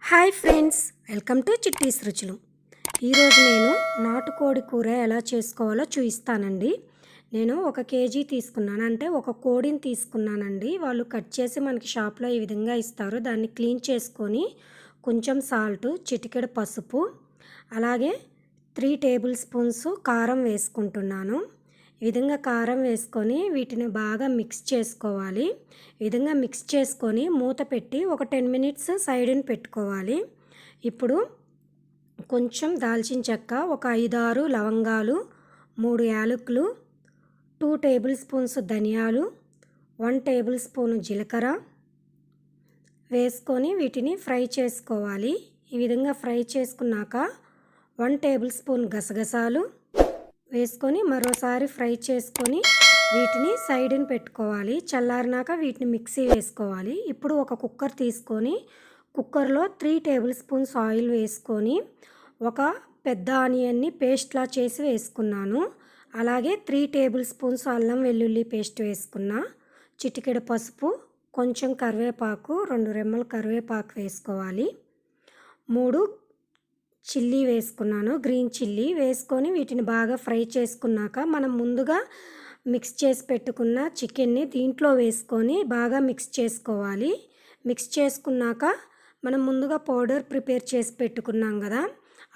Hi friends, welcome to చిట్టీస్ రుచులు. ఈరోజు నేను నాటుకోడి కూర ఎలా చేసుకోవాలో చూపిస్తానండి. నేను 1 కేజీ తీసుకున్నాను, అంటే ఒక కోడిని తీసుకున్నానండి. వాళ్ళు కట్ చేసి మనకి షాప్లో ఈ విధంగా ఇస్తారు. దాన్ని క్లీన్ చేసుకొని కొంచెం సాల్ట్, చిటికెడు పసుపు, అలాగే 3 టేబుల్ స్పూన్స్ కారం వేసుకుంటున్నాను. ఈ విధంగా కారం వేసుకొని వీటిని బాగా మిక్స్ చేసుకోవాలి. ఈ విధంగా మిక్స్ చేసుకొని మూత పెట్టి ఒక 10 మినిట్స్ సైడ్ని పెట్టుకోవాలి. ఇప్పుడు కొంచెం దాల్చిన చెక్క, ఒక 5-6 లవంగాలు, 3 యాలకులు, 2 టేబుల్ స్పూన్స్ ధనియాలు, 1 టేబుల్ స్పూన్ జీలకర్ర వేసుకొని వీటిని ఫ్రై చేసుకోవాలి. ఈ విధంగా ఫ్రై చేసుకున్నాక 1 టేబుల్ స్పూన్ గసగసాలు వేసుకొని మరోసారి ఫ్రై చేసుకొని వీటిని సైడ్ని పెట్టుకోవాలి. చల్లారినాక వీటిని మిక్సీ వేసుకోవాలి. ఇప్పుడు ఒక కుక్కర్ తీసుకొని కుక్కర్లో 3 టేబుల్ స్పూన్స్ ఆయిల్ వేసుకొని ఒక పెద్ద ఆనియన్ని పేస్ట్లా చేసి వేసుకున్నాను. అలాగే 3 టేబుల్ స్పూన్స్ అల్లం వెల్లుల్లి పేస్ట్ వేసుకున్నా. చిటికెడు పసుపు, కొంచెం కరివేపాకు, 2 రెమ్మల కరివేపాకు వేసుకోవాలి. 3 చిల్లీ వేసుకున్నాను, గ్రీన్ చిల్లీ వేసుకొని వీటిని బాగా ఫ్రై చేసుకున్నాక మనం ముందుగా మిక్స్ చేసి పెట్టుకున్న చికెన్ని దీంట్లో వేసుకొని బాగా మిక్స్ చేసుకోవాలి. మిక్స్ చేసుకున్నాక మనం ముందుగా పౌడర్ ప్రిపేర్ చేసి పెట్టుకున్నాం కదా,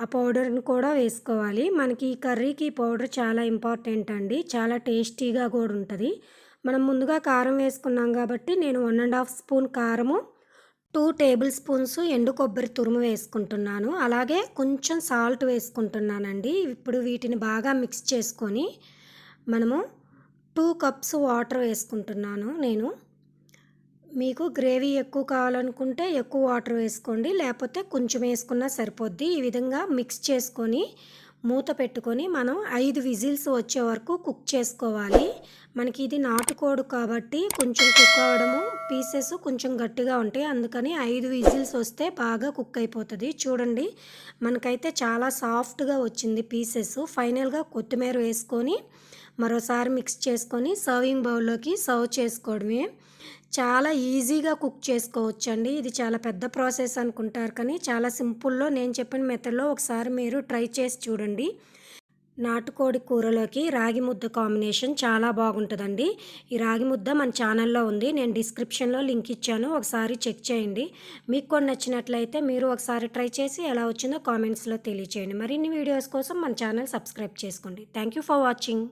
ఆ పౌడర్ని కూడా వేసుకోవాలి. మనకి ఈ కర్రీకి పౌడర్ చాలా ఇంపార్టెంట్ అండి, చాలా టేస్టీగా కూడా ఉంటుంది. మనం ముందుగా కారం వేసుకున్నాం కాబట్టి నేను 1.5 స్పూన్ కారము, 2 టేబుల్ స్పూన్స్ ఎండు కొబ్బరి తురుము వేసుకుంటున్నాను. అలాగే కొంచెం సాల్ట్ వేసుకుంటున్నానండి. ఇప్పుడు వీటిని బాగా మిక్స్ చేసుకొని మనము 2 కప్స్ వాటర్ వేసుకుంటున్నాను నేను. మీకు గ్రేవీ ఎక్కువ కావాలనుకుంటే ఎక్కువ వాటర్ వేసుకోండి, లేకపోతే కొంచెం వేసుకున్నా సరిపోద్ది. ఈ విధంగా మిక్స్ చేసుకొని మూత పెట్టుకొని మనం 5 విజిల్స్ వచ్చే వరకు కుక్ చేసుకోవాలి. మనకి ఇది నాటుకోడు కాబట్టి కొంచెం కుక్ అవ్వడము, పీసెస్ కొంచెం గట్టిగా ఉంటాయి, అందుకని 5 విజిల్స్ వస్తే బాగా కుక్ అయిపోతుంది. చూడండి, మనకైతే చాలా సాఫ్ట్గా వచ్చింది పీసెస్. ఫైనల్గా కొత్తిమీర వేసుకొని మరోసారి మిక్స్ చేసుకొని సర్వింగ్ బౌల్లోకి సర్వ్ చేసుకోవడమే. చాలా ఈజీగా కుక్ చేసుకోవచ్చండి. ఇది చాలా పెద్ద ప్రాసెస్ అనుకుంటారు, కానీ చాలా సింపుల్లో నేను చెప్పిన మెథడ్లో ఒకసారి మీరు ట్రై చేసి చూడండి. నాటుకోడి కూరలోకి రాగి ముద్ద కాంబినేషన్ చాలా బాగుంటుందండి. ఈ రాగి ముద్ద మన ఛానల్లో ఉంది, నేను డిస్క్రిప్షన్లో లింక్ ఇచ్చాను, ఒకసారి చెక్ చేయండి. మీకు కూడా నచ్చినట్లయితే మీరు ఒకసారి ట్రై చేసి ఎలా వచ్చిందో కామెంట్స్లో తెలియచేయండి. మరిన్ని వీడియోస్ కోసం మన ఛానల్ సబ్స్క్రైబ్ చేసుకోండి. Thank you for watching.